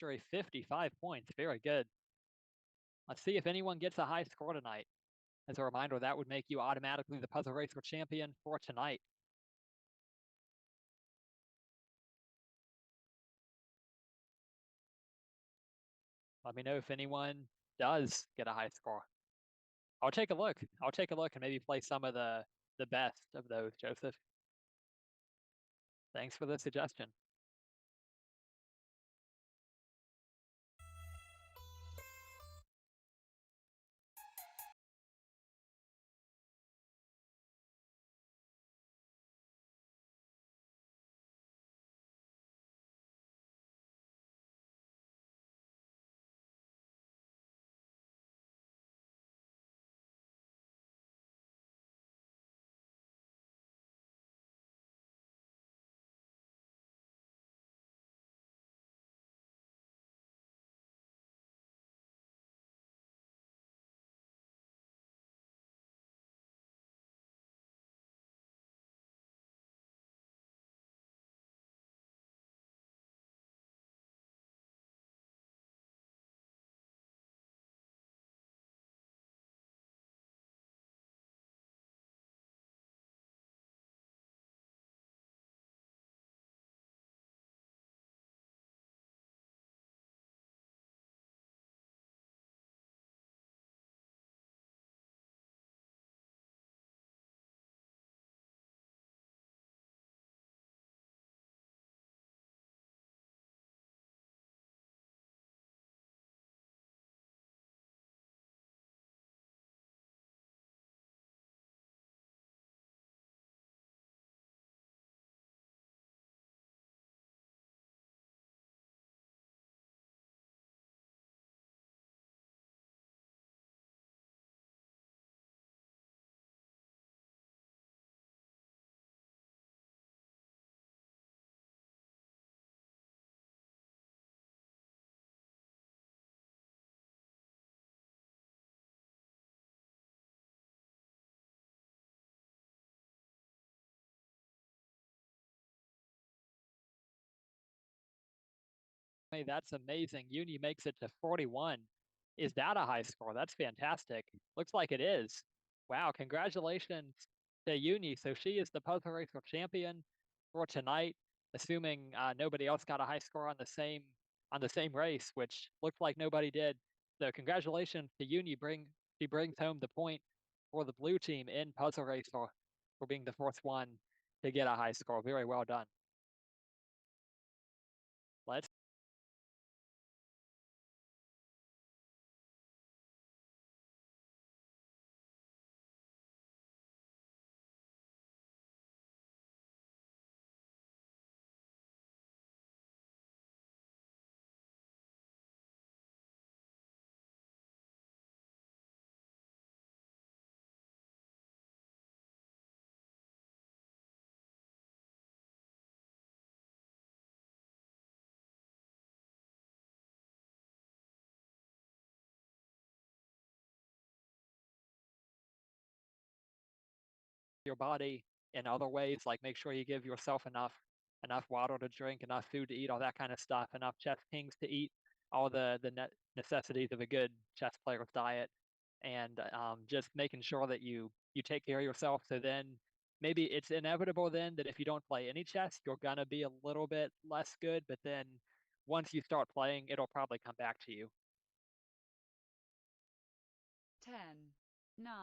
victory, 55 points. Very good. Let's see if anyone gets a high score tonight. As a reminder, that would make you automatically the Puzzle Racer champion for tonight. Let me know if anyone does get a high score. I'll take a look. I'll take a look and maybe play some of the best of those, Joseph. Thanks for the suggestion. Hey, that's amazing. Uni makes it to 41. Is that a high score? That's fantastic. Looks like it is. Wow, congratulations to Uni. So she is the Puzzle Racer champion for tonight, assuming nobody else got a high score on the same race, which looked like nobody did. So congratulations to Uni. She brings home the point for the blue team in Puzzle Racer for being the fourth one to get a high score. Very well done. Let's your body in other ways, like make sure you give yourself enough water to drink, enough food to eat, all that kind of stuff, enough chess kings to eat, all the necessities of a good chess player's diet, and just making sure that you take care of yourself. So then maybe it's inevitable then that if you don't play any chess, you're gonna be a little bit less good, but then once you start playing, it'll probably come back to you. 10, 9,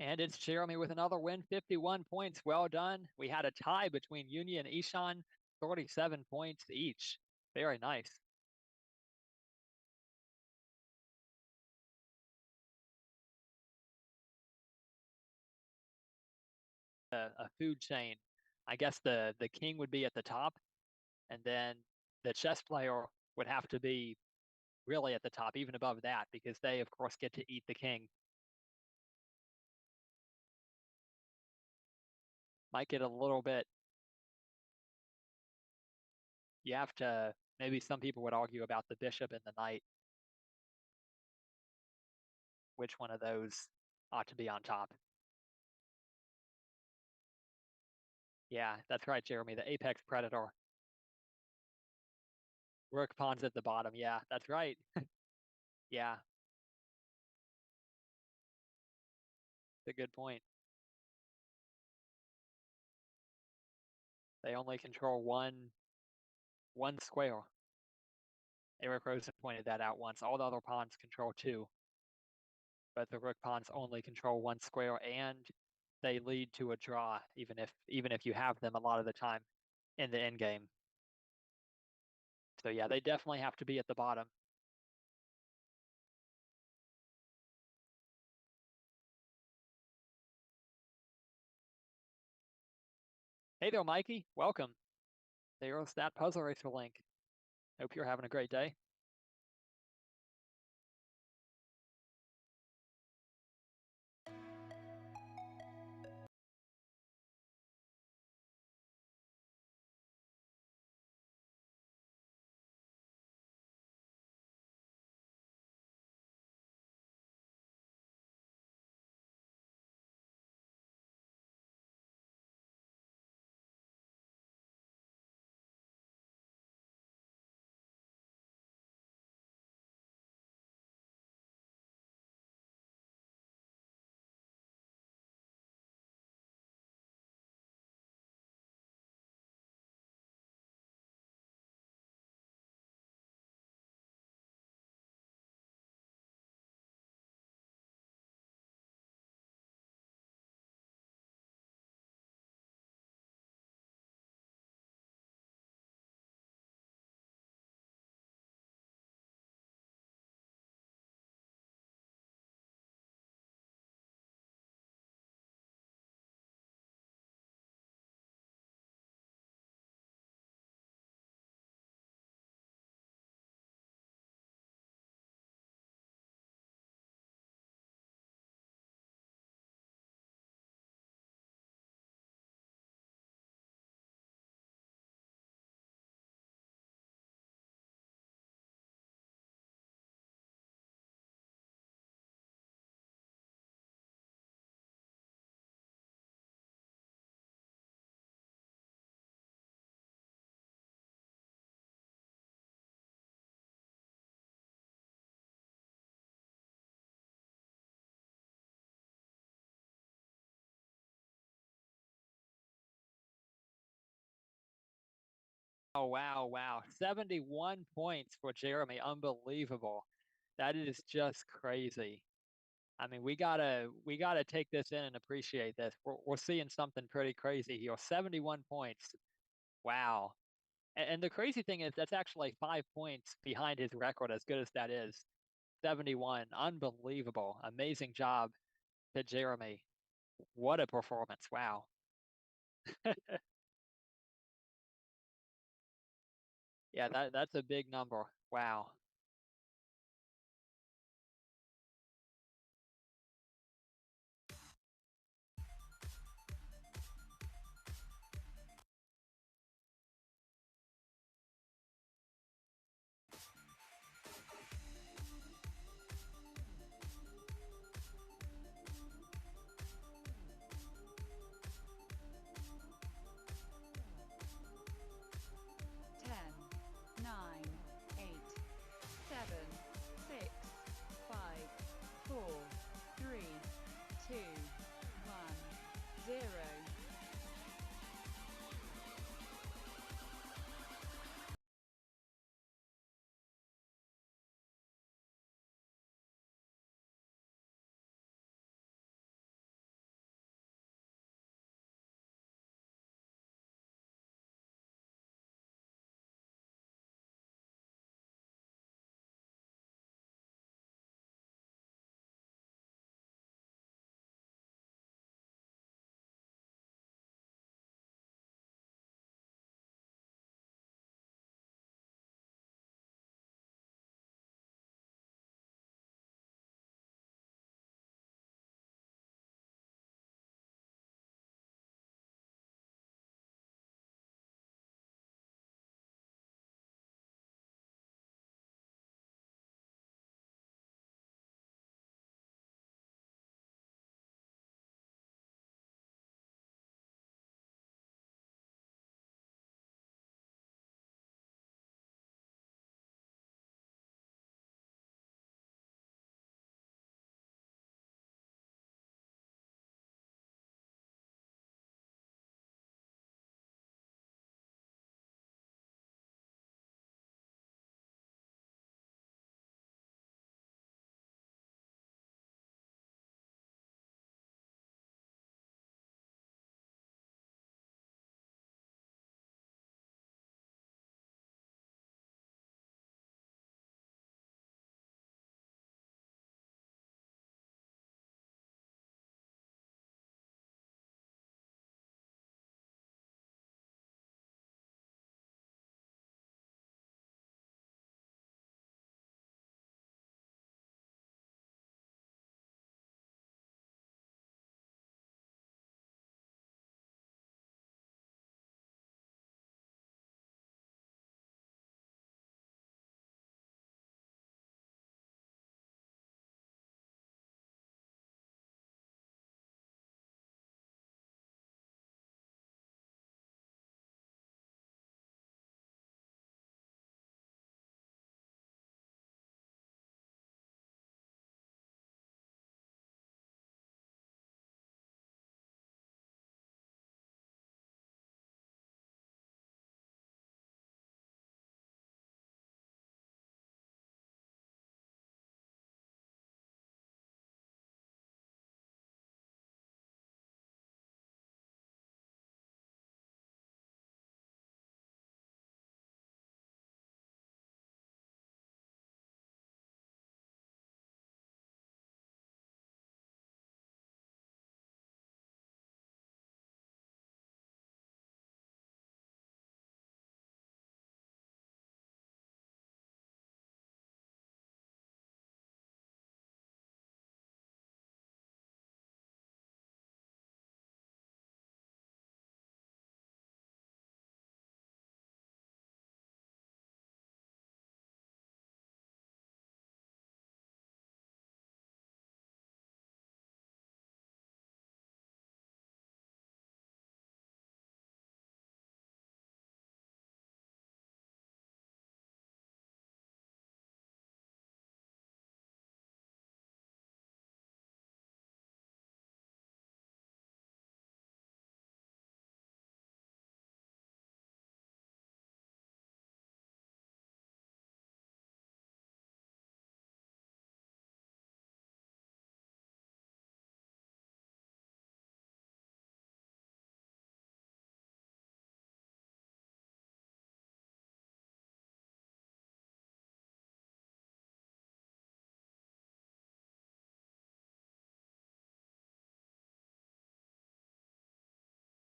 And it's Jeremy with another win, 51 points. Well done. We had a tie between Uni and Ishan, 47 points each. Very nice. A food chain. I guess the king would be at the top, and then the chess player would have to be really at the top, even above that, because they, of course, get to eat the king. Might get a little bit. You have to, maybe some people would argue about the bishop and the knight. Which one of those ought to be on top? Yeah, that's right, Jeremy, the apex predator. Rook pawns at the bottom. Yeah, that's right. Yeah, it's a good point. They only control one square. Eric Rosen pointed that out once. All the other pawns control two, but the rook pawns only control one square, and they lead to a draw, even if you have them a lot of the time in the end game. So yeah, they definitely have to be at the bottom. Hey there, Mikey. Welcome. There's that Puzzle Racer link. Hope you're having a great day. Oh, wow. 71 points for Jeremy. Unbelievable. That is just crazy. I mean, we gotta take this in and appreciate this. We're seeing something pretty crazy here. 71 points. Wow. And the crazy thing is that's actually 5 points behind his record, as good as that is. 71. Unbelievable. Amazing job to Jeremy. What a performance. Wow. Yeah, that's a big number. Wow. Ten, nine, 8,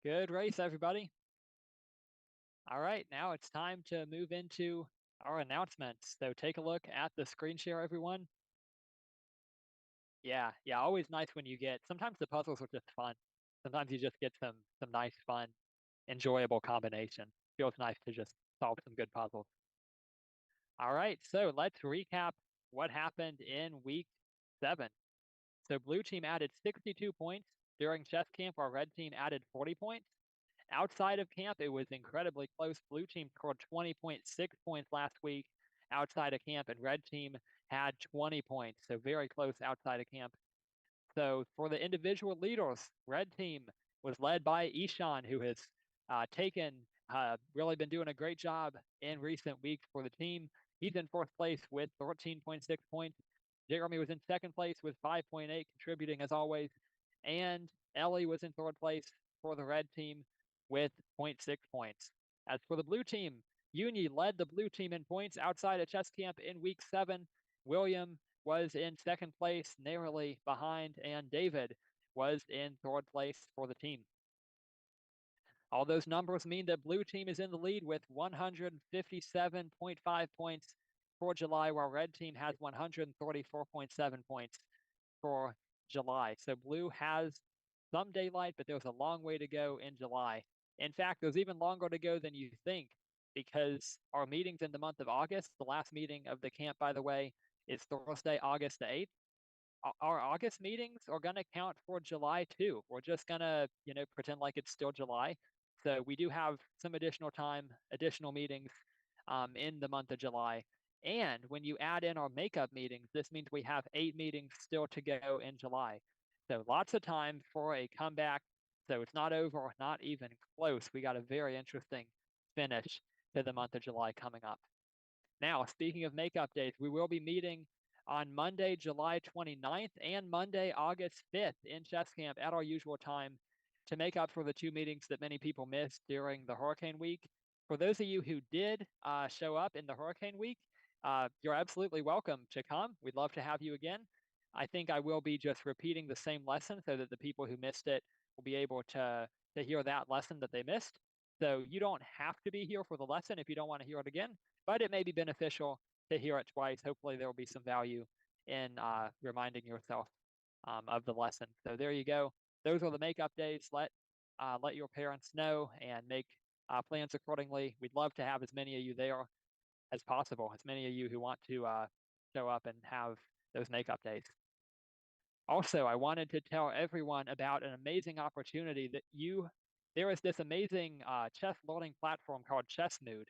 Good race, everybody. All right, now it's time to move into our announcements. So take a look at the screen share, everyone. Yeah, always nice when you get, sometimes the puzzles are just fun. Sometimes you just get some nice, fun, enjoyable combination. Feels nice to just solve some good puzzles. All right, so let's recap what happened in week 7. So blue team added 62 points during chess camp, while red team added 40 points. Outside of camp, it was incredibly close. Blue team scored 20.6 points last week outside of camp, and red team had 20 points, so very close outside of camp. So for the individual leaders, red team was led by Ishan, who has really been doing a great job in recent weeks for the team. He's in 4th place with 13.6 points. Jeremy was in 2nd place with 5.8, contributing as always. And Ellie was in 3rd place for the red team with 0.6 points. As for the blue team, Uni led the blue team in points outside of chess camp in week 7. William was in 2nd place, narrowly behind, and David was in 3rd place for the team. All those numbers mean that blue team is in the lead with 157.5 points for July, while red team has 134.7 points for July. So blue has some daylight, but there's a long way to go in July. In fact, there's even longer to go than you think, because our meetings in the month of August, the last meeting of the camp, by the way, is Thursday, August the 8th. Our August meetings are going to count for July too. We're just going to, pretend like it's still July. So we do have some additional time, additional meetings in the month of July. And when you add in our makeup meetings, this means we have 8 meetings still to go in July. So lots of time for a comeback. So it's not over, not even close. We got a very interesting finish to the month of July coming up. Now, speaking of makeup days, we will be meeting on Monday, July 29th and Monday, August 5th in chess camp at our usual time to make up for the 2 meetings that many people missed during the hurricane week. For those of you who did show up in the hurricane week, you're absolutely welcome to come. We'd love to have you again. I think I will be just repeating the same lesson so that the people who missed it will be able to hear that lesson that they missed. So you don't have to be here for the lesson if you don't want to hear it again, but it may be beneficial to hear it twice. Hopefully there will be some value in reminding yourself of the lesson. So there you go. Those are the makeup days. Let your parents know and make plans accordingly. We'd love to have as many of you there as possible, as many of you who want to show up and have those makeup days. Also, I wanted to tell everyone about an amazing opportunity that there is this amazing chess learning platform called Chessmood,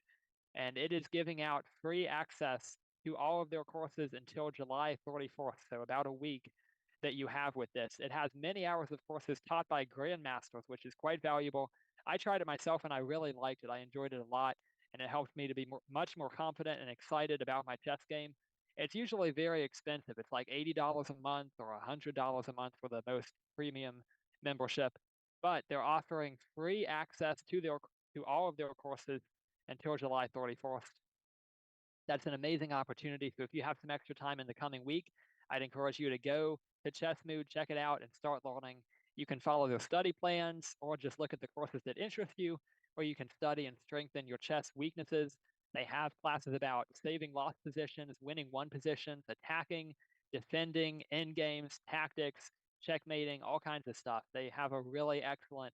and it is giving out free access to all of their courses until July 34th, so about a week that you have with this. It has many hours of courses taught by grandmasters, which is quite valuable. I tried it myself and I really liked it. I enjoyed it a lot, and it helped me to be much more confident and excited about my chess game. It's usually very expensive. It's like $80 a month or $100 a month for the most premium membership, but they're offering free access to all of their courses until July 31st. That's an amazing opportunity. So if you have some extra time in the coming week, I'd encourage you to go to Chessmood, check it out, and start learning. You can follow their study plans or just look at the courses that interest you, or you can study and strengthen your chess weaknesses. They have classes about saving lost positions, winning won positions, attacking, defending, end games, tactics, checkmating, all kinds of stuff. They have a really excellent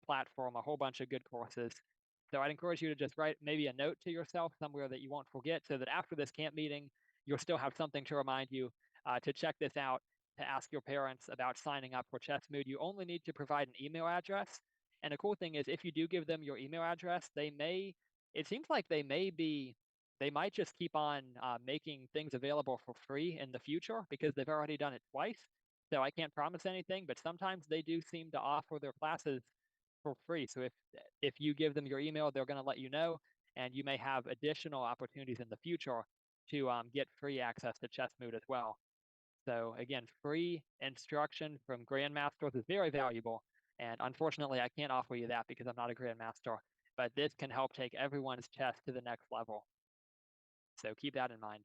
platform, a whole bunch of good courses. So I'd encourage you to just write maybe a note to yourself somewhere that you won't forget, so that after this camp meeting, you'll still have something to remind you to check this out, to ask your parents about signing up for Chessmood. You only need to provide an email address. And the cool thing is, if you do give them your email address, it seems like they might just keep on making things available for free in the future, because they've already done it twice. So I can't promise anything, but sometimes they do seem to offer their classes for free. So if you give them your email, they're going to let you know, and you may have additional opportunities in the future to get free access to Chessmood as well. So again, free instruction from grandmasters is very valuable, and unfortunately, I can't offer you that because I'm not a grandmaster. But this can help take everyone's chess to the next level. So keep that in mind.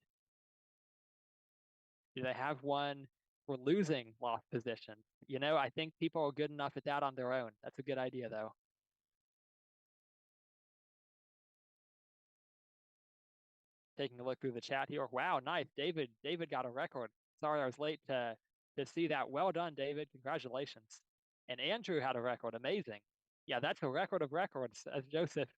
Do they have one for losing lost position. You know, I think people are good enough at that on their own. That's a good idea, though. Taking a look through the chat here. Wow, nice. David got a record. Sorry I was late to see that. Well done, David. Congratulations. And Andrew had a record. Amazing. Yeah, that's a record of records, as Joseph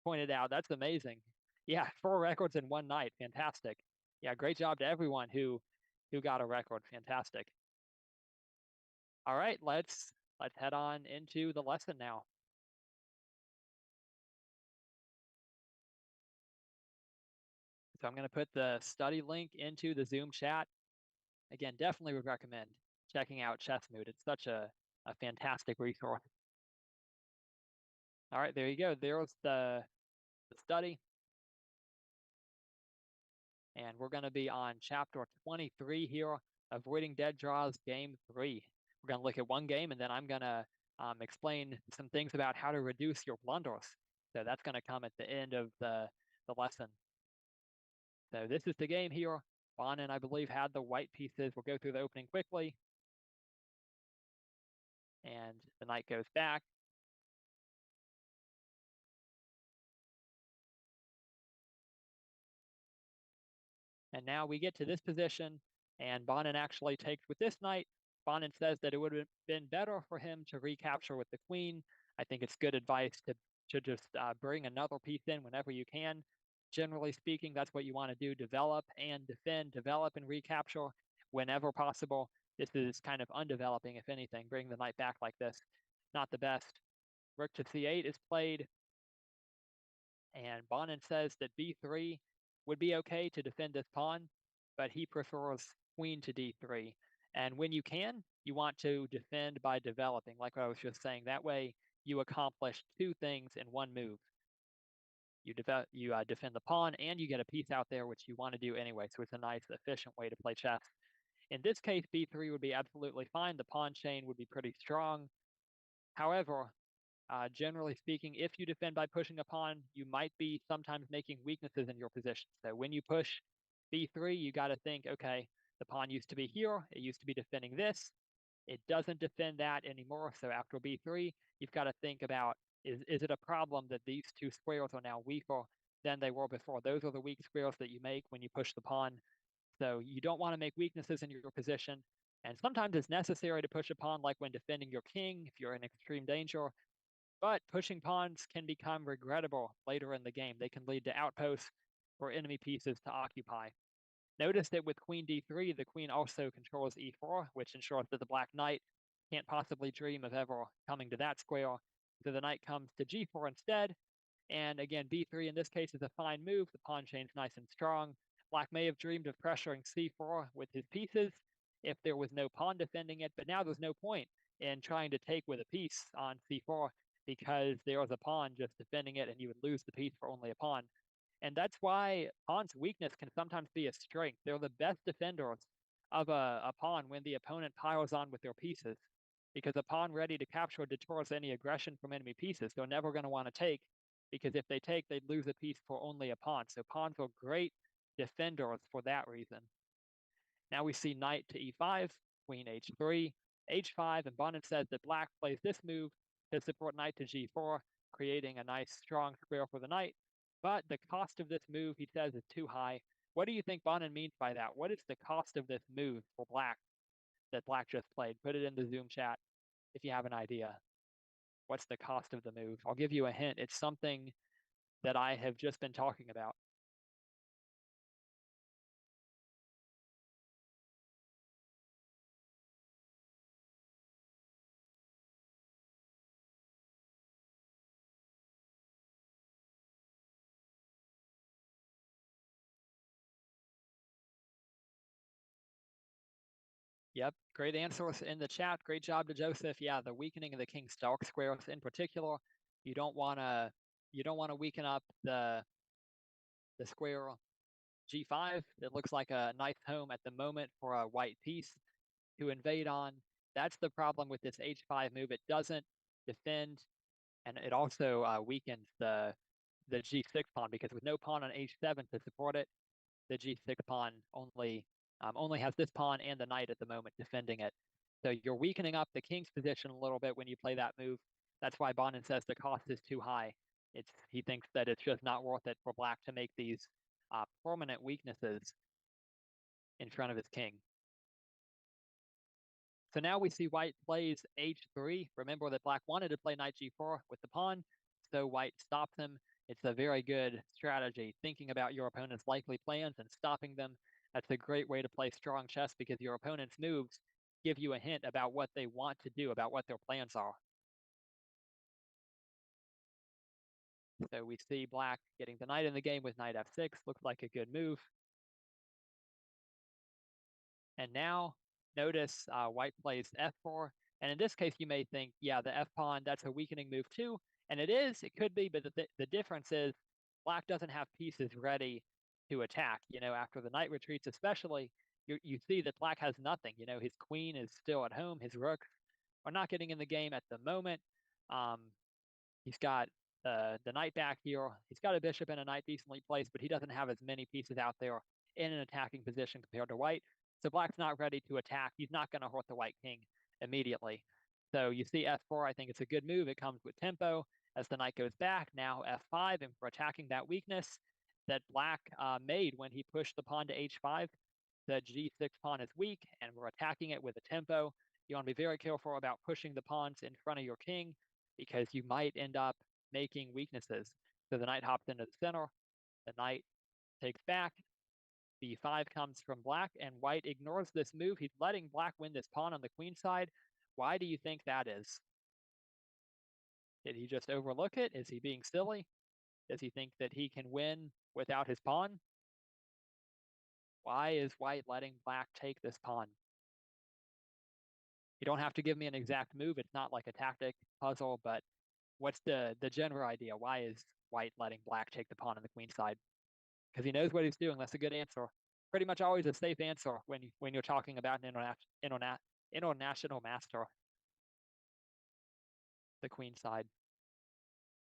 pointed out. That's amazing. Yeah, 4 records in one night. Fantastic. Yeah, great job to everyone who got a record. Fantastic. All right, let's head on into the lesson now. So I'm going to put the study link into the Zoom chat. Again, definitely would recommend checking out Chessmood. It's such a fantastic resource. All right, there you go. There's the study. And we're going to be on chapter 23 here, Avoiding Dead Draws, game 3. We're going to look at one game, and then I'm going to explain some things about how to reduce your blunders. So that's going to come at the end of the lesson. So this is the game here. Bonin, I believe, had the white pieces. We'll go through the opening quickly. And the knight goes back. And now we get to this position, and Bonin actually takes with this knight. Bonin says that it would have been better for him to recapture with the queen. I think it's good advice to just bring another piece in whenever you can. Generally speaking, that's what you want to do: develop and defend, develop and recapture whenever possible. This is kind of undeveloping, if anything. Bring the knight back like this, not the best. Rook to c8 is played, and Bonin says that b3 would be okay to defend this pawn, but he prefers queen to d3. And when you can, you want to defend by developing, like I was just saying. That way, you accomplish 2 things in one move. You defend the pawn, and you get a piece out there, which you want to do anyway. So it's a nice, efficient way to play chess. In this case, b3 would be absolutely fine. The pawn chain would be pretty strong. However, generally speaking, if you defend by pushing a pawn, you might be sometimes making weaknesses in your position. So when you push b3, you got to think, okay, the pawn used to be here. It used to be defending this. It doesn't defend that anymore. So after b3, you've got to think about, is it a problem that these 2 squares are now weaker than they were before? Those are the weak squares that you make when you push the pawn. So you don't want to make weaknesses in your position. And sometimes it's necessary to push a pawn, like when defending your king, if you're in extreme danger. But pushing pawns can become regrettable later in the game. They can lead to outposts or enemy pieces to occupy. Notice that with queen d3, the queen also controls e4, which ensures that the black knight can't possibly dream of ever coming to that square. So the knight comes to g4 instead. And again, b3 in this case is a fine move. The pawn chain's nice and strong. Black may have dreamed of pressuring c4 with his pieces if there was no pawn defending it, but now there's no point in trying to take with a piece on c4, because there was a pawn just defending it, and you would lose the piece for only a pawn. And that's why pawn's weakness can sometimes be a strength. They're the best defenders of a pawn when the opponent piles on with their pieces, because a pawn ready to capture deters any aggression from enemy pieces. They're never going to want to take, because if they take, they'd lose a piece for only a pawn. So pawns are great defenders for that reason. Now we see knight to e5, queen h3, h5, and Bonin says that black plays this move to support knight to g4, creating a nice strong square for the knight. But the cost of this move, he says, is too high. What do you think Bonin means by that? What is the cost of this move for black that black just played? Put it in the Zoom chat if you have an idea. What's the cost of the move? I'll give you a hint. It's something that I have just been talking about. Yep, great answers in the chat. Great job to Joseph. Yeah, the weakening of the king's dark squares in particular. You don't want to weaken up the square g5. It looks like a nice home at the moment for a white piece to invade on. That's the problem with this h5 move. It doesn't defend, and it also weakens the g6 pawn, because with no pawn on h7 to support it, the g6 pawn only only has this pawn and the knight at the moment defending it. So you're weakening up the king's position a little bit when you play that move. That's why Bonin says the cost is too high. He thinks that it's just not worth it for black to make these permanent weaknesses in front of his king. So now we see white plays h3. Remember that black wanted to play knight g4 with the pawn, so white stopped him. It's a very good strategy, thinking about your opponent's likely plans and stopping them. That's a great way to play strong chess because your opponent's moves give you a hint about what they want to do, about what their plans are. So we see black getting the knight in the game with knight f6. Looks like a good move. And now notice white plays f4. And in this case, you may think, yeah, the f-pawn, that's a weakening move too. And it is, it could be, but the difference is black doesn't have pieces ready to attack. You know, after the knight retreats especially, you see that black has nothing. You know, his queen is still at home. His rooks are not getting in the game at the moment. He's got the knight back here. He's got a bishop and a knight decently placed, but he doesn't have as many pieces out there in an attacking position compared to white. So black's not ready to attack. He's not going to hurt the white king immediately. So you see f4, I think it's a good move. It comes with tempo as the knight goes back. Now f5, and for attacking that weakness that black made when he pushed the pawn to h5. The g6 pawn is weak, and we're attacking it with a tempo. You want to be very careful about pushing the pawns in front of your king because you might end up making weaknesses. So the knight hops into the center. The knight takes back. b5 comes from black, and white ignores this move. He's letting black win this pawn on the queen side. Why do you think that is? Did he just overlook it? Is he being silly? Does he think that he can win without his pawn? Why is white letting black take this pawn? You don't have to give me an exact move. It's not like a tactic puzzle, but what's the general idea? Why is white letting black take the pawn on the queen side? Because he knows what he's doing. That's a good answer. Pretty much always a safe answer when you're talking about an international master. The queen side.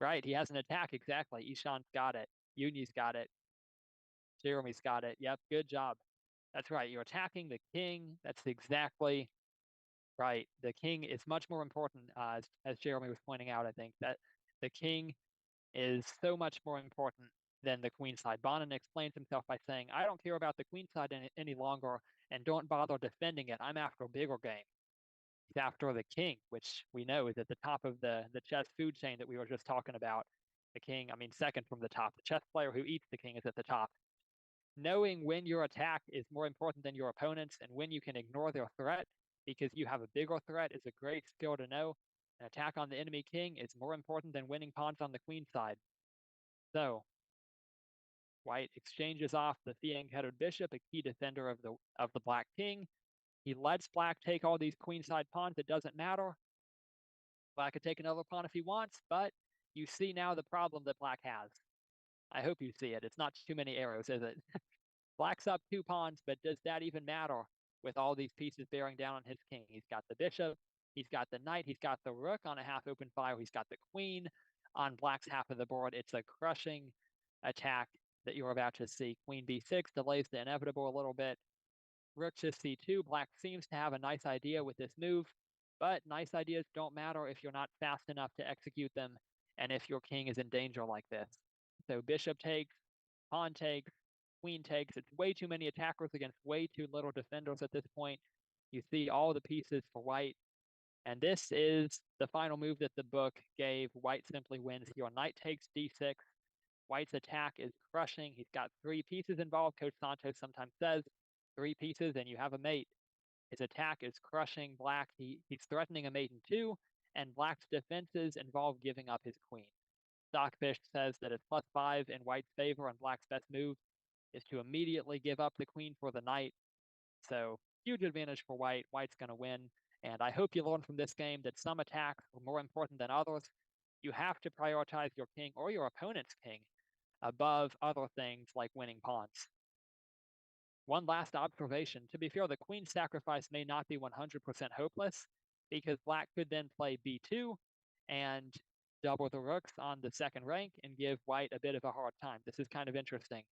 Right, he has an attack, exactly. Ishan's got it. Yuni's got it. Jeremy's got it. Yep, good job. That's right, you're attacking the king. That's exactly right. The king is much more important, as Jeremy was pointing out, I think, that the king is so much more important than the queen side. Bonin explains himself by saying, I don't care about the queen side any longer, and don't bother defending it. I'm after a bigger game. He's after the king, which we know is at the top of the chess food chain that we were just talking about. The king, I mean, second from the top. The chess player who eats the king is at the top. Knowing when your attack is more important than your opponent's and when you can ignore their threat because you have a bigger threat is a great skill to know. An attack on the enemy king is more important than winning pawns on the queen side. So, white exchanges off the Fiang-headed bishop, a key defender of the black king. He lets black take all these queenside pawns. It doesn't matter. Black could take another pawn if he wants, but you see now the problem that black has. I hope you see it. It's not too many arrows, is it? Black's up 2 pawns, but does that even matter with all these pieces bearing down on his king? He's got the bishop, he's got the knight, he's got the rook on a half open file, he's got the queen on black's half of the board. It's a crushing attack that you're about to see. Queen b6 delays the inevitable a little bit. Rook to c2. Black seems to have a nice idea with this move, but nice ideas don't matter if you're not fast enough to execute them and if your king is in danger like this. So bishop takes, pawn takes, queen takes. It's way too many attackers against way too little defenders at this point. You see all the pieces for white. And this is the final move that the book gave. White simply wins here. Knight takes d6. White's attack is crushing. He's got 3 pieces involved. Coach Santos sometimes says 3 pieces and you have a mate. His attack is crushing black. He's threatening a mate in 2, and black's defenses involve giving up his queen. Stockfish says that it's +5 in white's favor, and black's best move is to immediately give up the queen for the knight. So huge advantage for white. White's going to win. And I hope you learn from this game that some attacks are more important than others. You have to prioritize your king or your opponent's king above other things like winning pawns. One last observation. To be fair, the queen sacrifice may not be 100% hopeless because black could then play b2 and double the rooks on the second rank and give white a bit of a hard time. This is kind of interesting.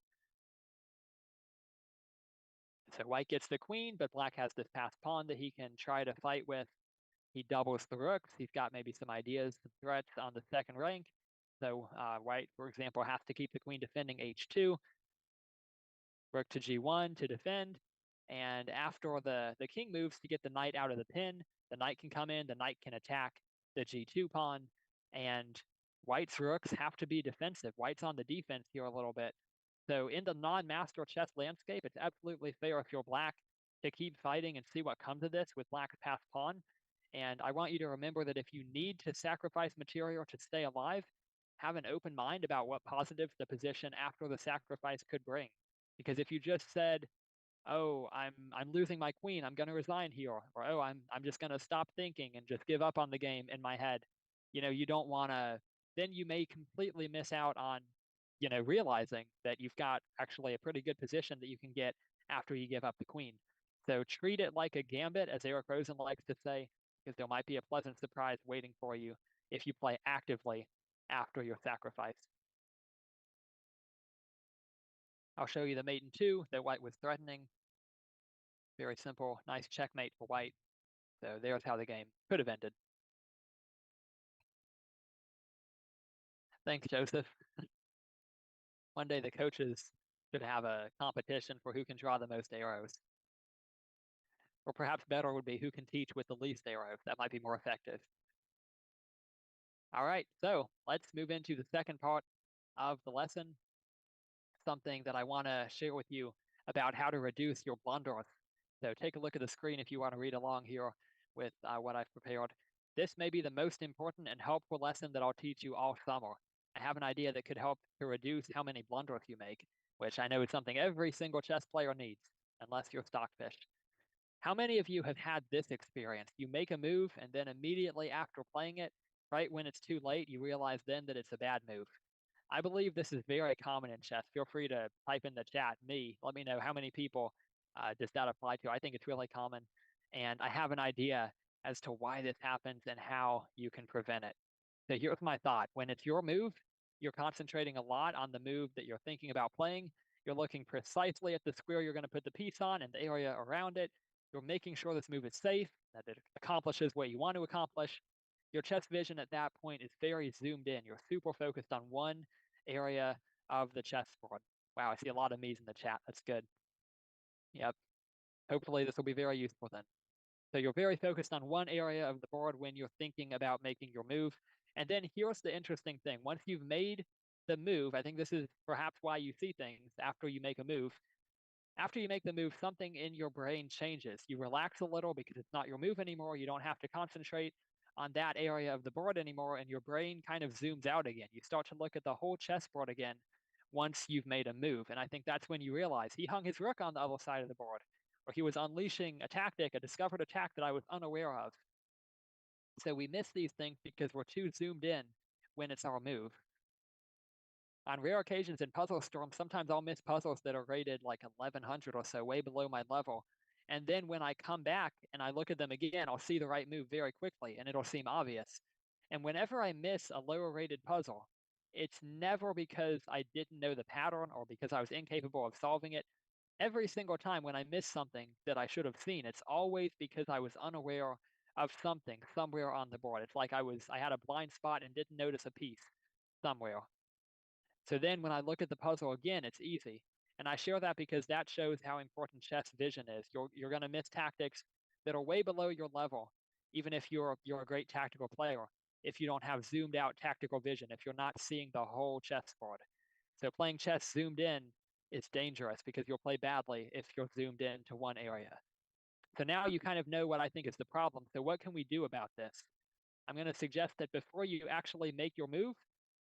So white gets the queen, but black has this passed pawn that he can try to fight with. He doubles the rooks. He's got maybe some ideas, some threats on the second rank. So white, for example, has to keep the queen defending h2, rook to g1 to defend. And after the king moves to get the knight out of the pin, the knight can come in, the knight can attack the g2 pawn, and white's rooks have to be defensive. White's on the defense here a little bit. So in the non-master chess landscape, it's absolutely fair if you're black to keep fighting and see what comes of this with black's passed pawn. And I want you to remember that if you need to sacrifice material to stay alive, have an open mind about what positives the position after the sacrifice could bring. Because if you just said, "Oh, I'm losing my queen, I'm going to resign here," or "Oh, I'm just going to stop thinking and just give up on the game in my head," you don't want to. Then you may completely miss out on, realizing that you've got actually a pretty good position that you can get after you give up the queen. So treat it like a gambit, as Eric Rosen likes to say, because there might be a pleasant surprise waiting for you if you play actively after your sacrifice. I'll show you the mate in 2 that white was threatening. Very simple, nice checkmate for white. So there's how the game could have ended. Thanks, Joseph. One day the coaches should have a competition for who can draw the most arrows. Or perhaps better would be who can teach with the least arrows. That might be more effective. All right, so let's move into the second part of the lesson. Something that I want to share with you about how to reduce your blunders. So take a look at the screen if you want to read along here with what I've prepared. This may be the most important and helpful lesson that I'll teach you all summer. I have an idea that could help to reduce how many blunders you make, which I know is something every single chess player needs, unless you're Stockfish. How many of you have had this experience? You make a move, and then immediately after playing it, right when it's too late, you realize then that it's a bad move. I believe this is very common in chess. Feel free to type in the chat, me. Let me know how many people does that apply to. I think it's really common. And I have an idea as to why this happens and how you can prevent it. So here's my thought. When it's your move, you're concentrating a lot on the move that you're thinking about playing. You're looking precisely at the square you're going to put the piece on and the area around it. You're making sure this move is safe, that it accomplishes what you want to accomplish. Your chess vision at that point is very zoomed in. You're super focused on one area of the chessboard. Wow, I see a lot of me's in the chat. That's good. Yep. Hopefully this will be very useful then. So you're very focused on one area of the board when you're thinking about making your move. And then here's the interesting thing. Once you've made the move, I think this is perhaps why you see things after you make a move. After you make the move, something in your brain changes. You relax a little because it's not your move anymore. You don't have to concentrate on that area of the board anymore, and your brain kind of zooms out again. You start to look at the whole chessboard again once you've made a move. And I think that's when you realize he hung his rook on the other side of the board, or he was unleashing a tactic, a discovered attack that I was unaware of. So we miss these things because we're too zoomed in when it's our move. On rare occasions in Puzzle Storm, sometimes I'll miss puzzles that are rated like 1100 or so, way below my level. And then when I come back and I look at them again, I'll see the right move very quickly and it'll seem obvious. And whenever I miss a lower rated puzzle, it's never because I didn't know the pattern or because I was incapable of solving it. Every single time when I miss something that I should have seen, it's always because I was unaware of something somewhere on the board. It's like I had a blind spot and didn't notice a piece somewhere. So then when I look at the puzzle again, it's easy. And I share that because that shows how important chess vision is. You're going to miss tactics that are way below your level, even if you're a great tactical player, if you don't have zoomed out tactical vision, if you're not seeing the whole chessboard. So playing chess zoomed in is dangerous because you'll play badly if you're zoomed in to one area. So now you kind of know what I think is the problem. So what can we do about this? I'm going to suggest that before you actually make your move,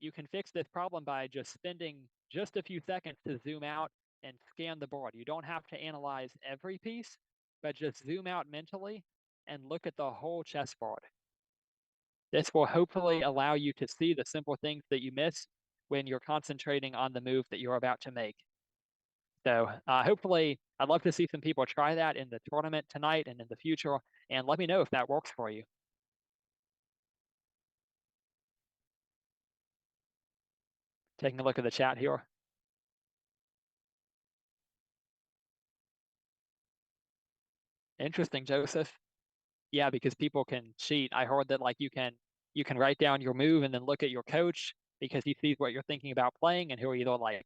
you can fix this problem by just spending just a few seconds to zoom out and scan the board. You don't have to analyze every piece, but just zoom out mentally and look at the whole chessboard. This will hopefully allow you to see the simple things that you miss when you're concentrating on the move that you're about to make. So hopefully, I'd love to see some people try that in the tournament tonight and in the future, and let me know if that works for you. Taking a look at the chat here. Interesting, Joseph. Yeah, because people can cheat. I heard that like you can write down your move and then look at your coach because he sees what you're thinking about playing and he'll either like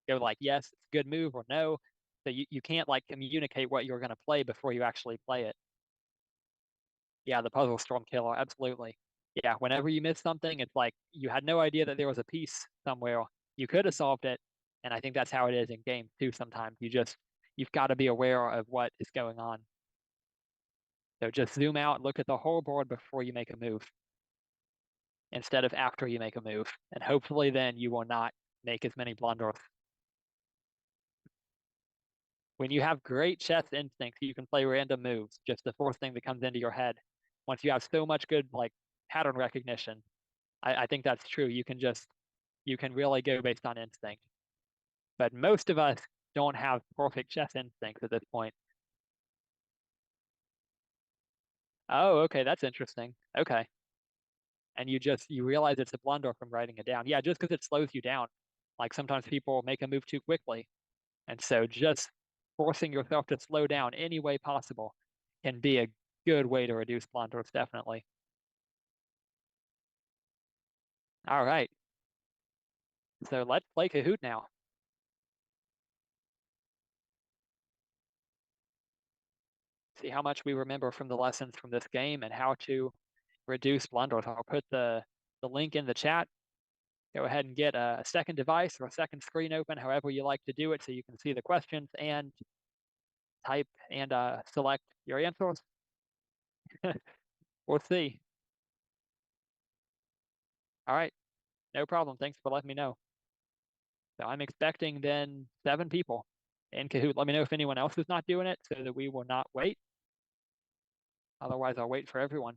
go like yes, it's a good move or no. So you can't like communicate what you're gonna play before you actually play it. Yeah, the puzzle storm killer, absolutely. Yeah, whenever you miss something, it's like you had no idea that there was a piece somewhere. You could have solved it, and I think that's how it is in games too sometimes. You've got to be aware of what is going on. So just zoom out, look at the whole board before you make a move instead of after you make a move. And hopefully then you will not make as many blunders. When you have great chess instincts, you can play random moves, just the first thing that comes into your head. Once you have so much good like pattern recognition, I think that's true. You can really go based on instinct. But most of us don't have perfect chess instincts at this point. Oh, okay, that's interesting. Okay. And you realize it's a blunder from writing it down. Yeah, just because it slows you down. Like sometimes people make a move too quickly. And so just forcing yourself to slow down any way possible can be a good way to reduce blunders, definitely. All right. So let's play Kahoot now. See how much we remember from the lessons from this game and how to reduce blunders. I'll put the link in the chat. Go ahead and get a second device or a second screen open, however you like to do it, so you can see the questions and type and select your answers. We'll see. All right, no problem. Thanks for letting me know. So I'm expecting then 7 people in Kahoot. Let me know if anyone else is not doing it so that we will not wait. Otherwise, I'll wait for everyone.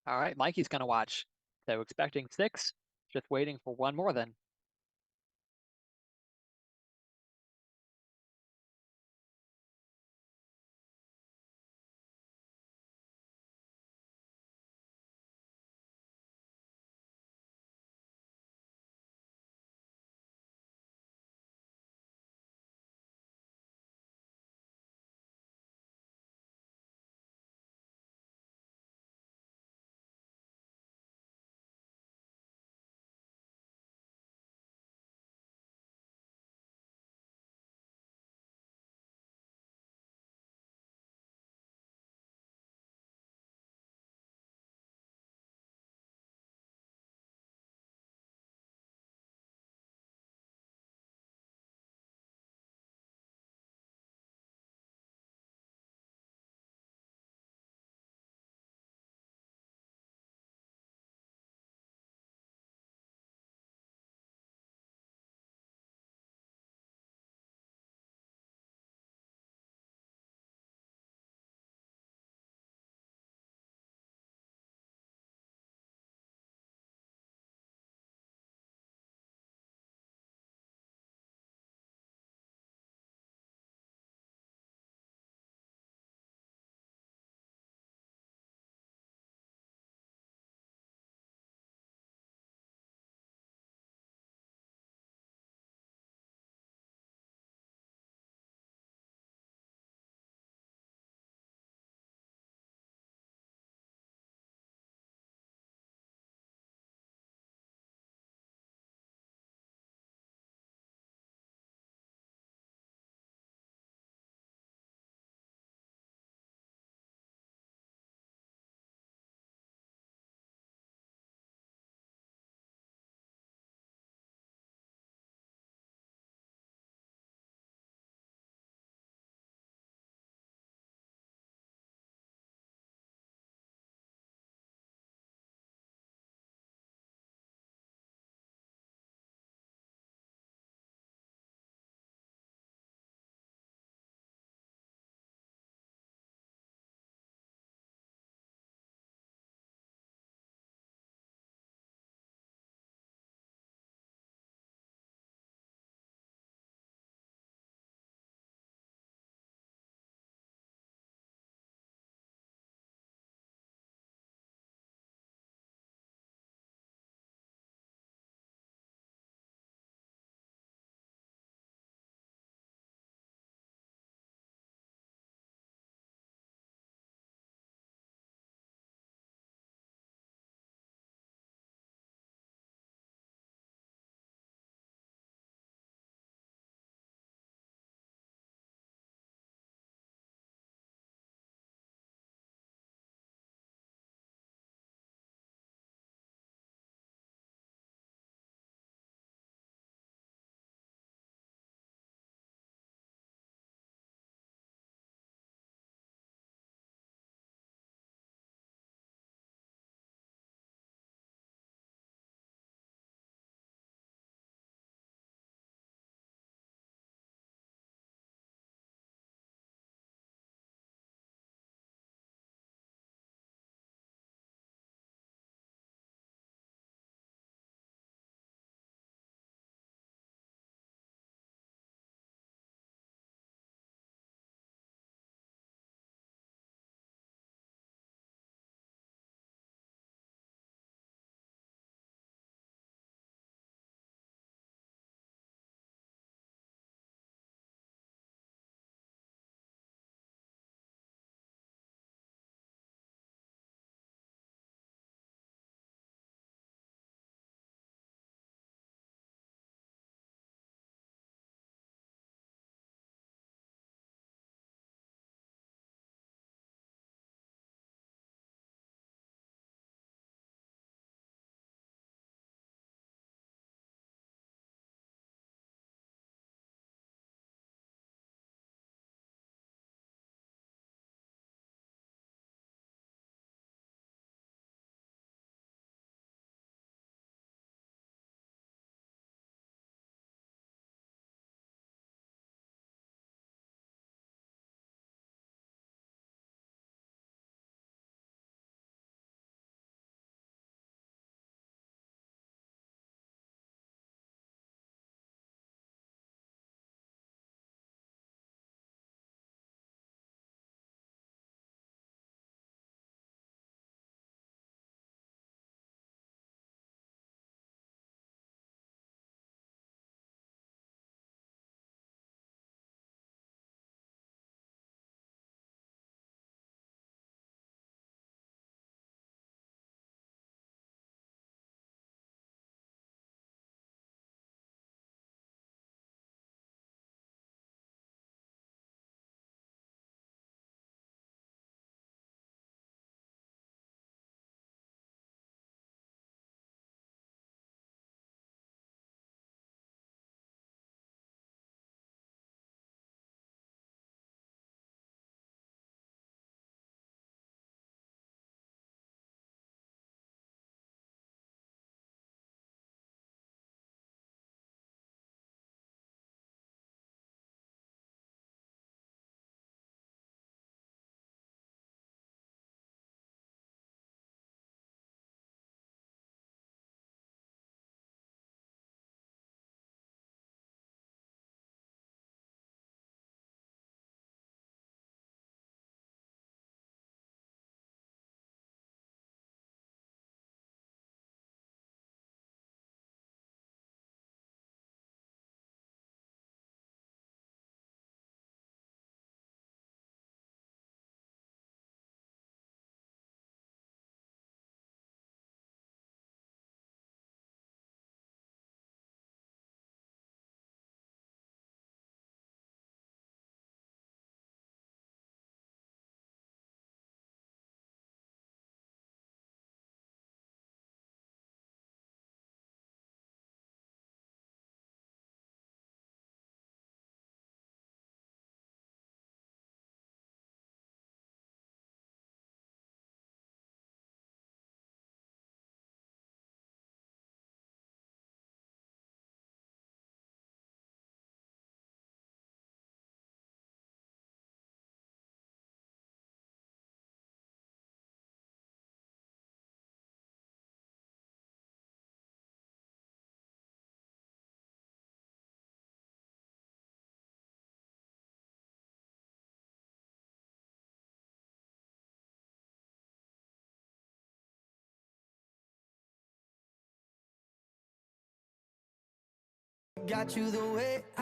All right, Mikey's going to watch. So expecting 6, just waiting for one more then.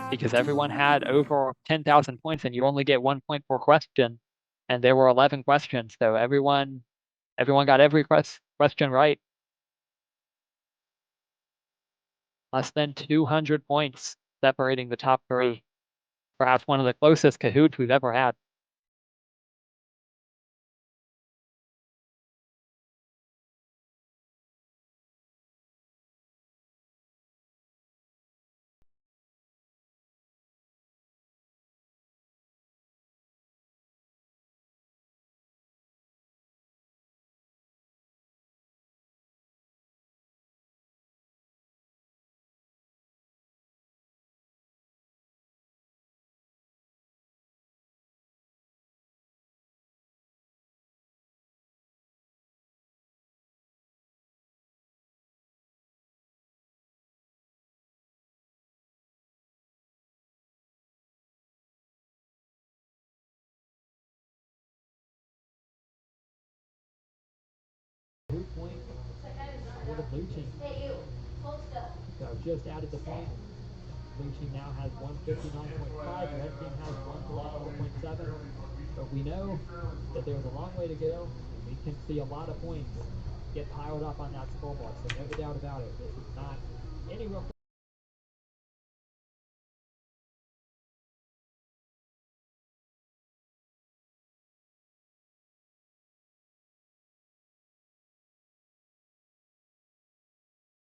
Because everyone had over 10,000 points and you only get 1 point per question. And there were 11 questions, so everyone got every question right. Less than 200 points separating the top three. Perhaps one of the closest Kahoots we've ever had. Point for the blue team. So just added the point. Blue team now has 159.5, red team has 144.7. But we know that there's a long way to go. We can see a lot of points get piled up on that scoreboard, so no doubt about it. This is not any real.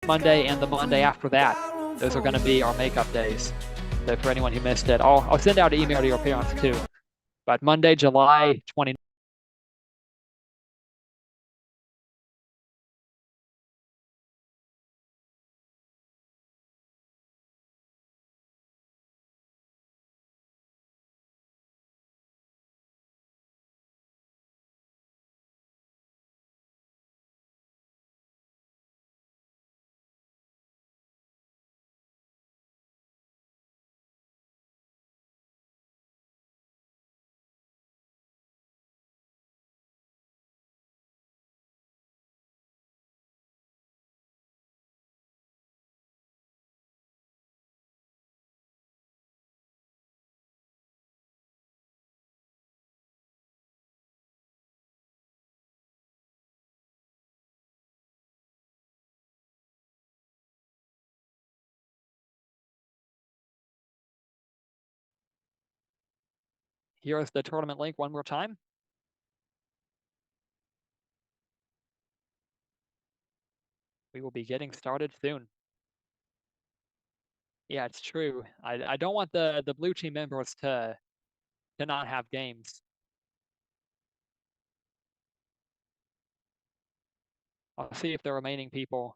Monday and the Monday after that, those are going to be our makeup days. So for anyone who missed it, I'll send out an email to your parents too. But Monday, July 29th. Here's the tournament link one more time. We will be getting started soon. Yeah, it's true. I don't want the blue team members to not have games. I'll see if the remaining people.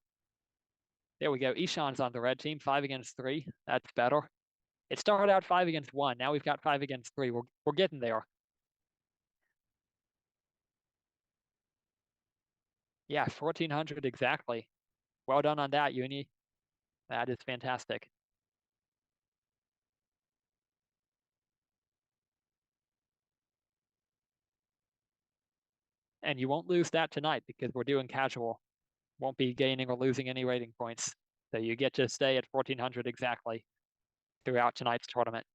There we go. Ishan's on the red team, 5 against 3. That's better. It started out 5 against 1. Now we've got 5 against 3. We're getting there. Yeah, 1400 exactly. Well done on that, Uni. That is fantastic. And you won't lose that tonight because we're doing casual. Won't be gaining or losing any rating points. So you get to stay at 1400 exactly throughout tonight's tournament.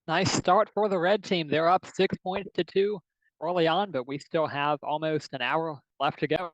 Nice start for the red team. They're up 6 points to 2 early on, but we still have almost an hour left to go.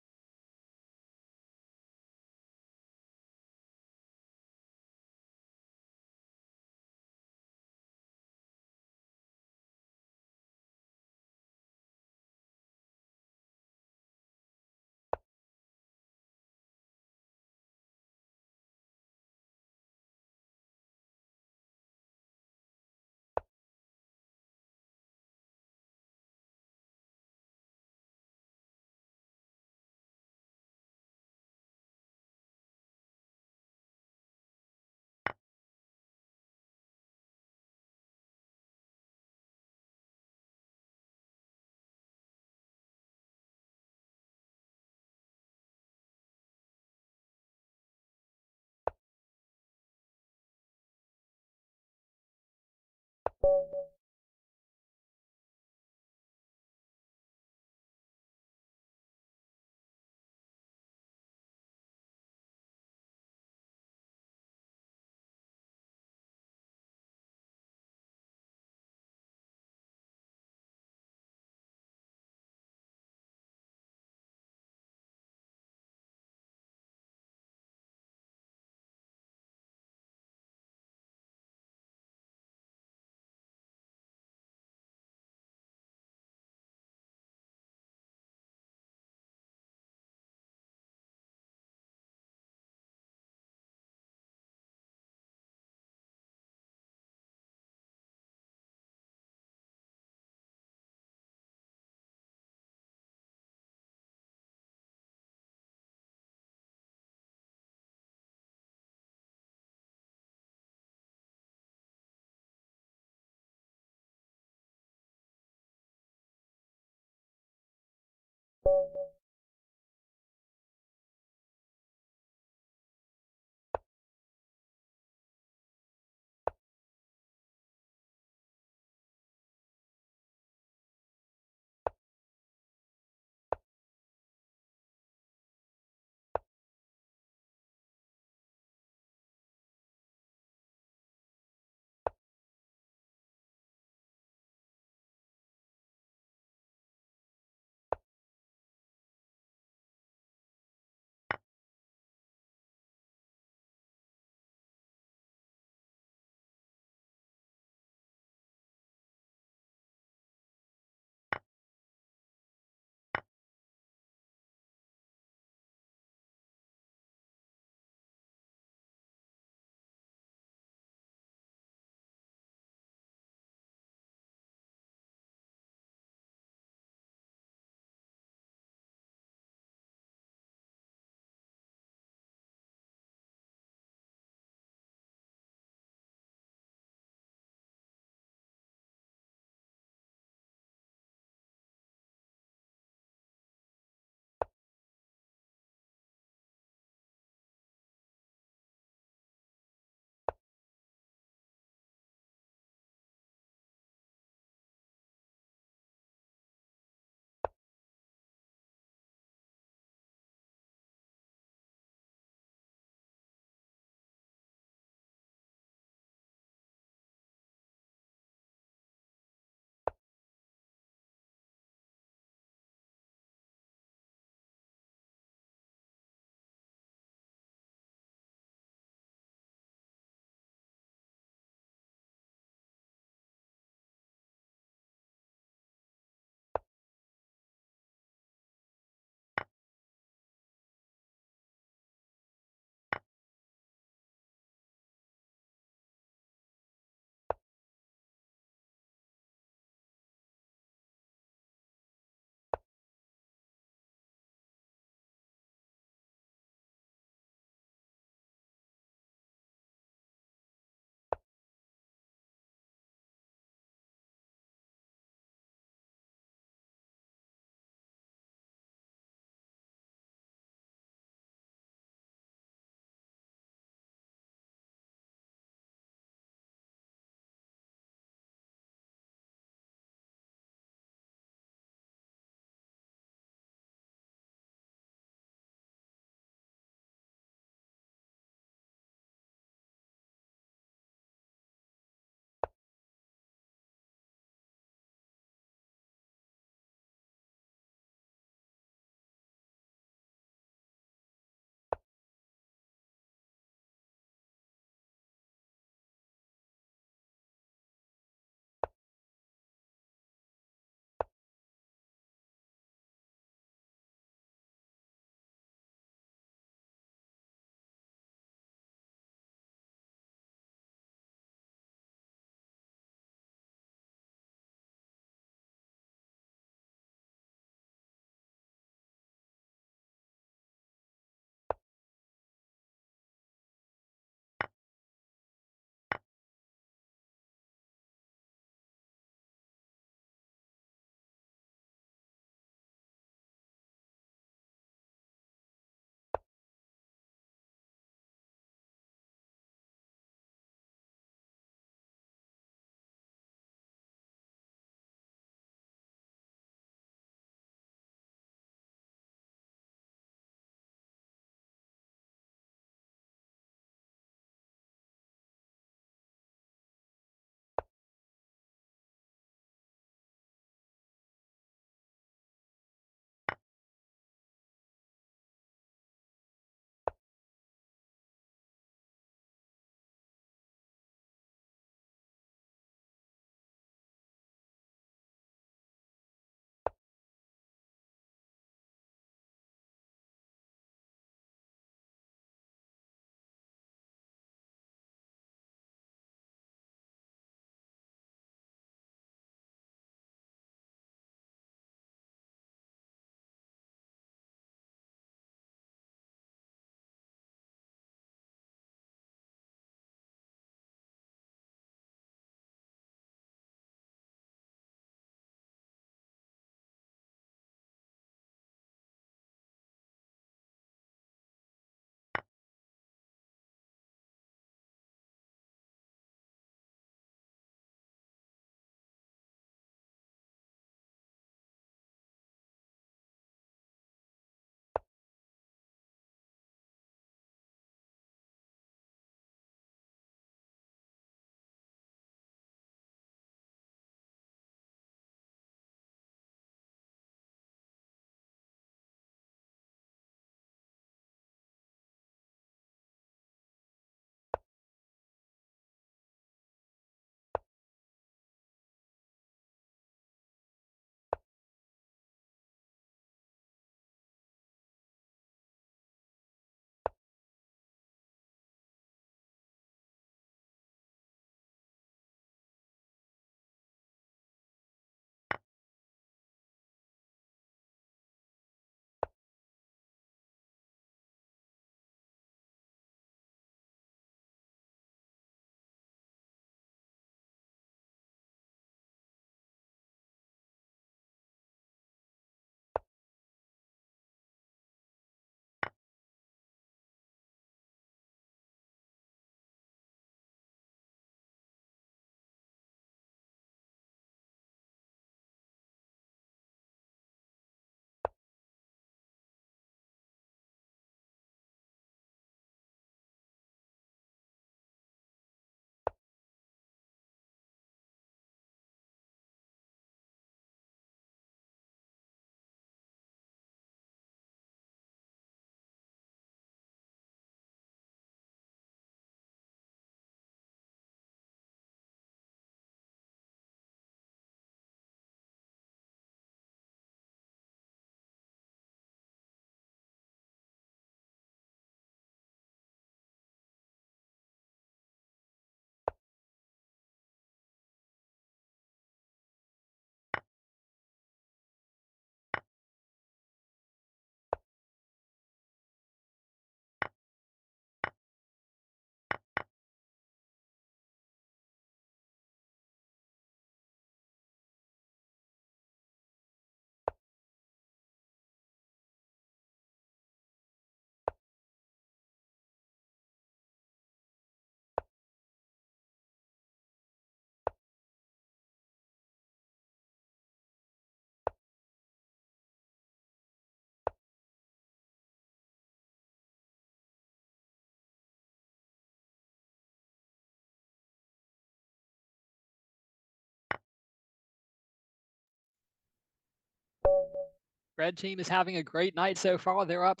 Red team is having a great night so far. They're up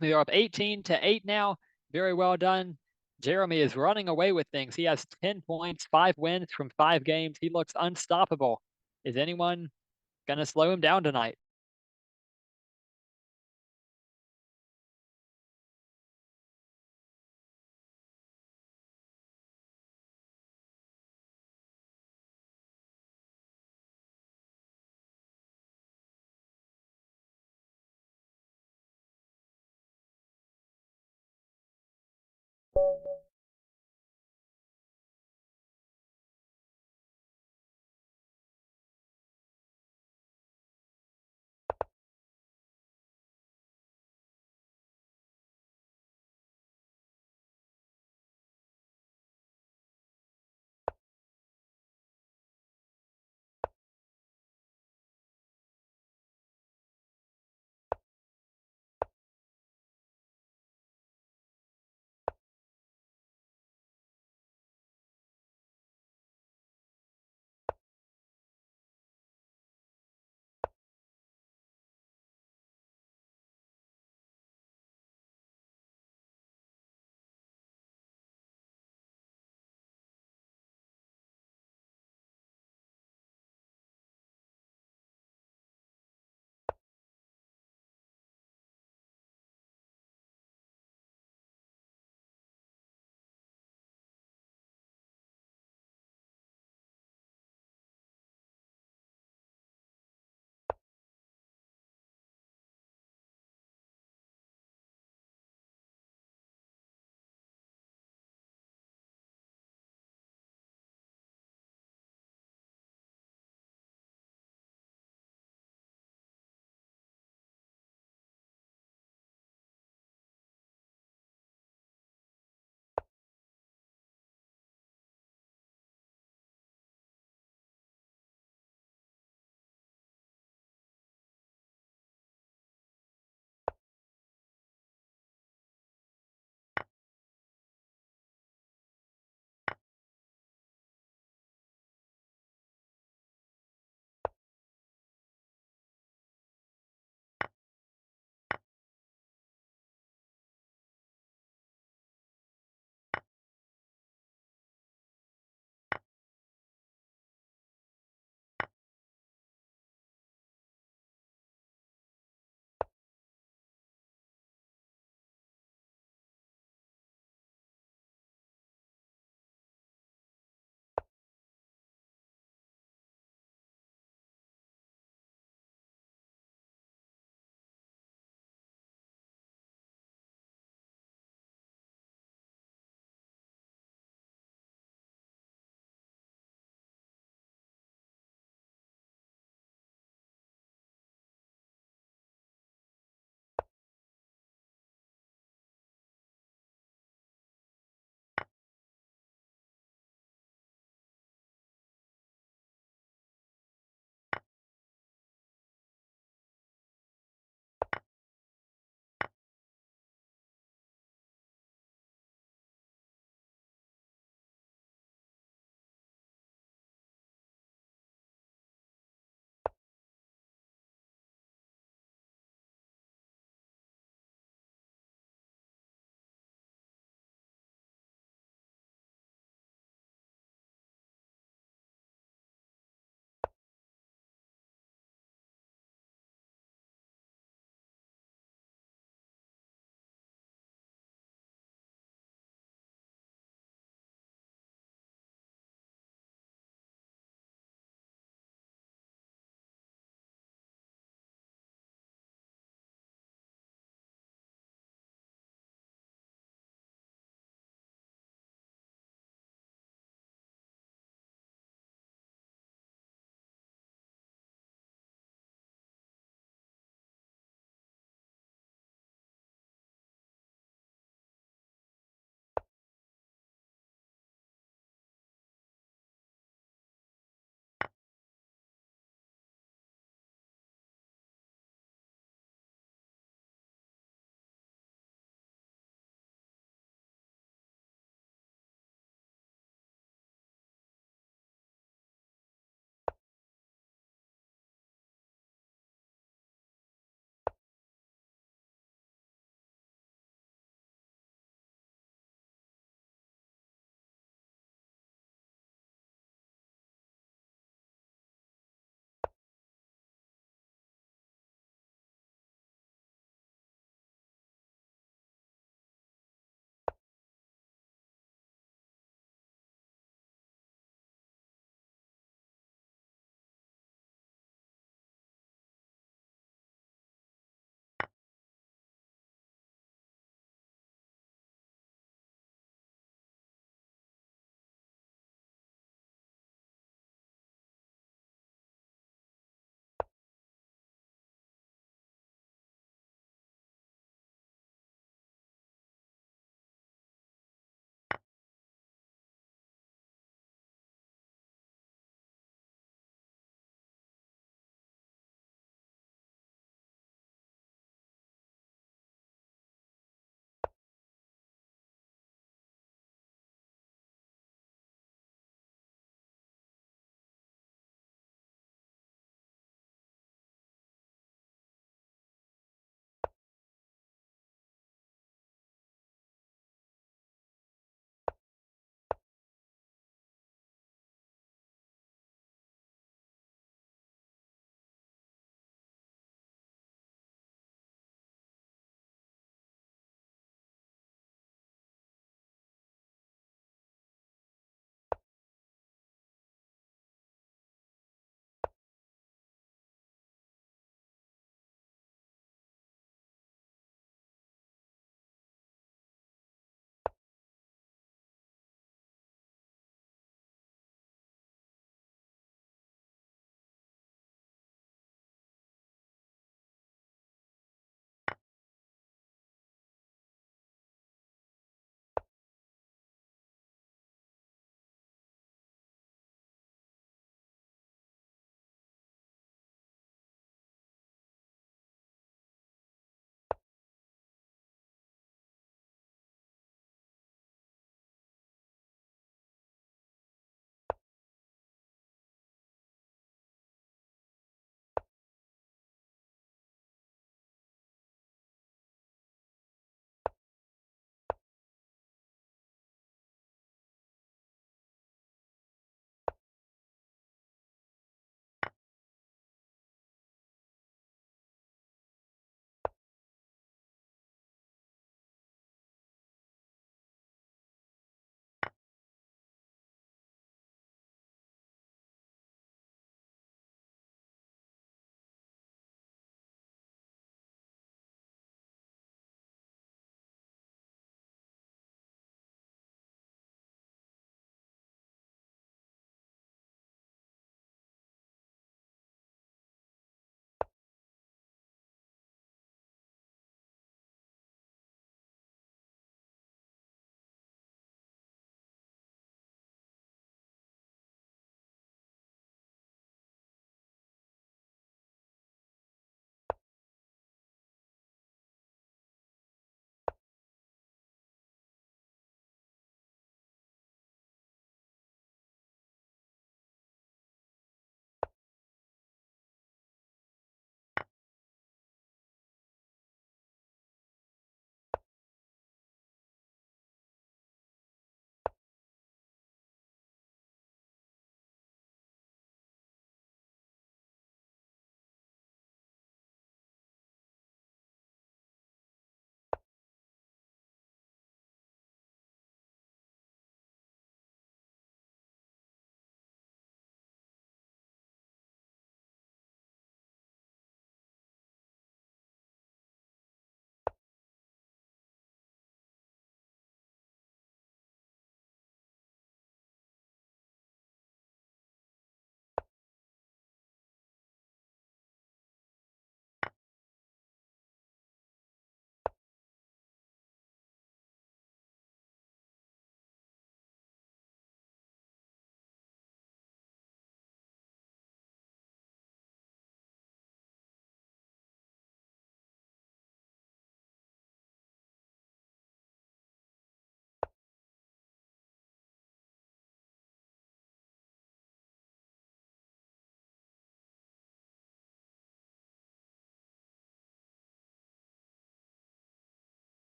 they're up 18-8 now. Very well done. Jeremy is running away with things. He has 10 points, 5 wins from 5 games. He looks unstoppable. Is anyone going to slow him down tonight?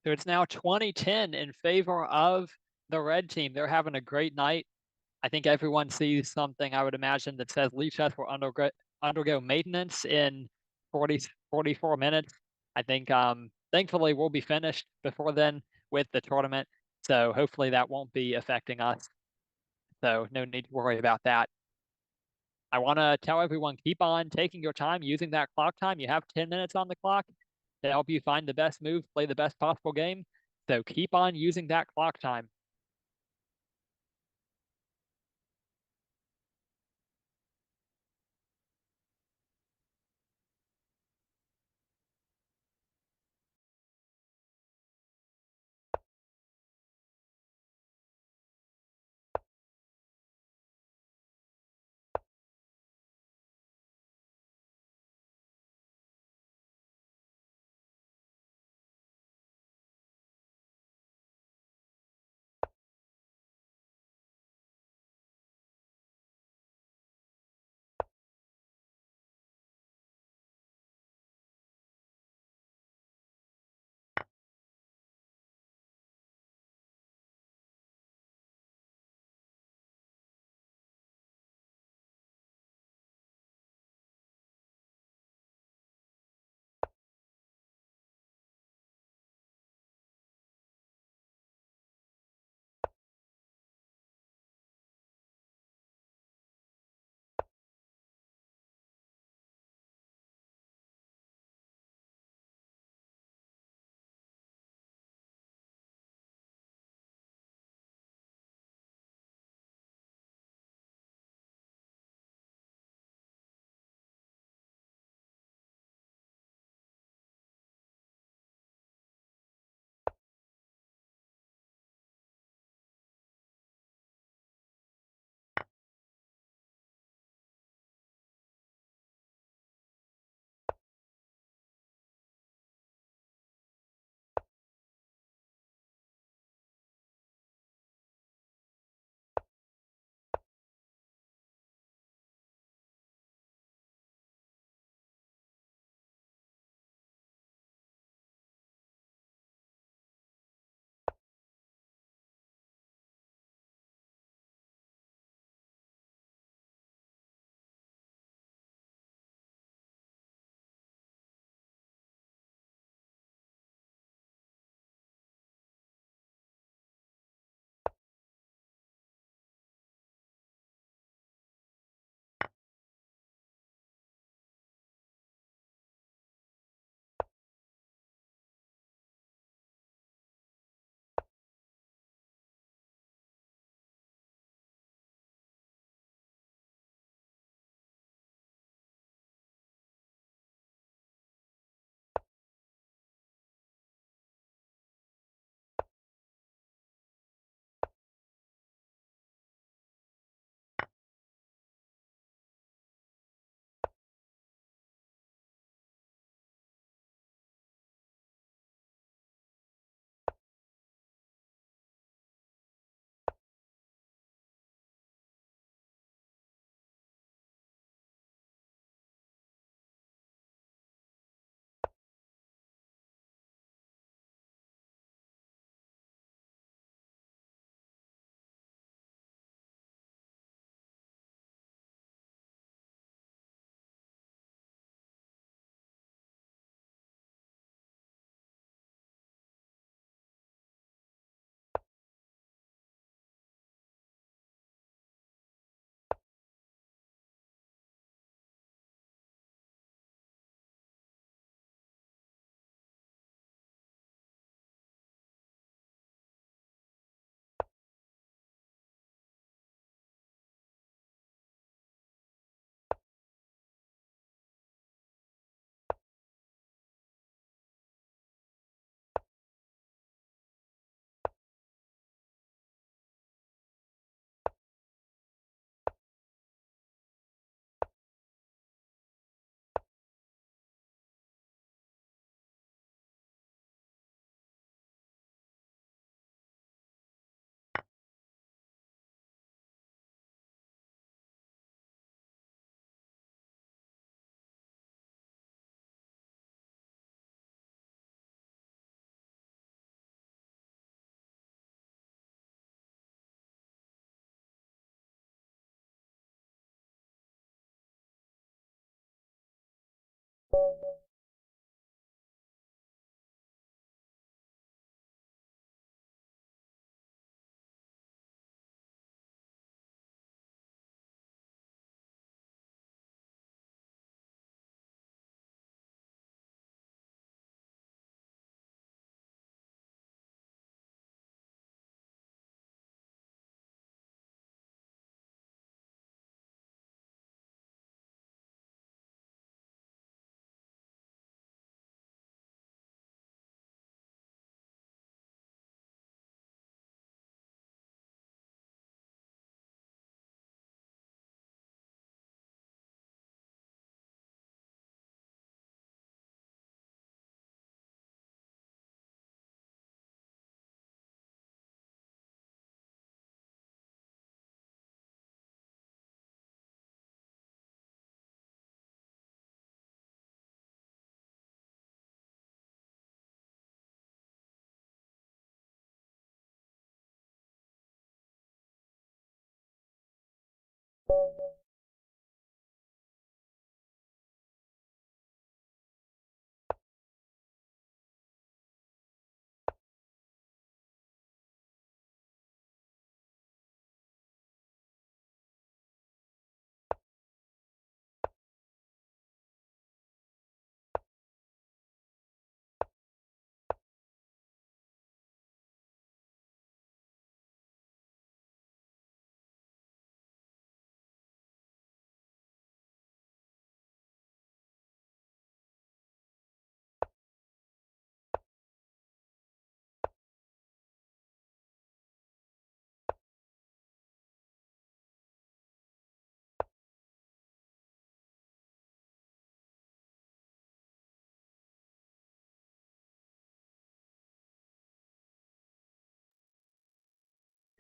So it's now 2010 in favor of the red team. They're having a great night. I think everyone sees something, I would imagine, that says Lichess will undergo maintenance in 44 minutes. I think, thankfully, we'll be finished before then with the tournament. So hopefully that won't be affecting us. So no need to worry about that. I want to tell everyone, keep on taking your time using that clock time. You have 10 minutes on the clock to help you find the best move, play the best possible game. So keep on using that clock time.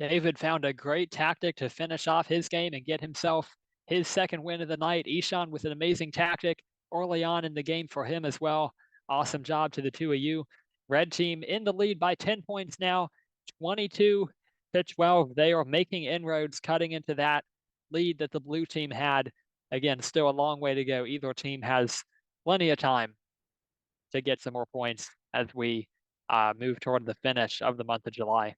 David found a great tactic to finish off his game and get himself his second win of the night. Ishan with an amazing tactic early on in the game for him as well. Awesome job to the two of you. Red team in the lead by 10 points now, 22 to 12. They are making inroads, cutting into that lead that the blue team had. Again, still a long way to go. Either team has plenty of time to get some more points as we move toward the finish of the month of July.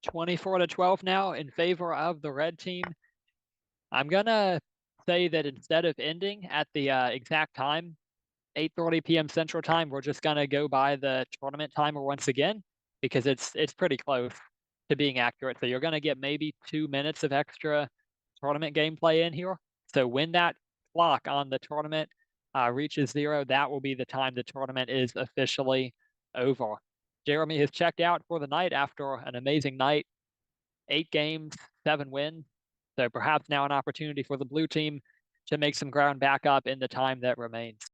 Twenty-four to 12 now in favor of the red team. I'm gonna say that instead of ending at the exact time, 8:30 p.m. Central Time, we're just gonna go by the tournament timer once again because it's pretty close to being accurate. So you're gonna get maybe 2 minutes of extra tournament gameplay in here. So when that clock on the tournament reaches 0, that will be the time the tournament is officially over. Jeremy has checked out for the night after an amazing night. 8 games, 7 wins. So perhaps now an opportunity for the blue team to make some ground back up in the time that remains.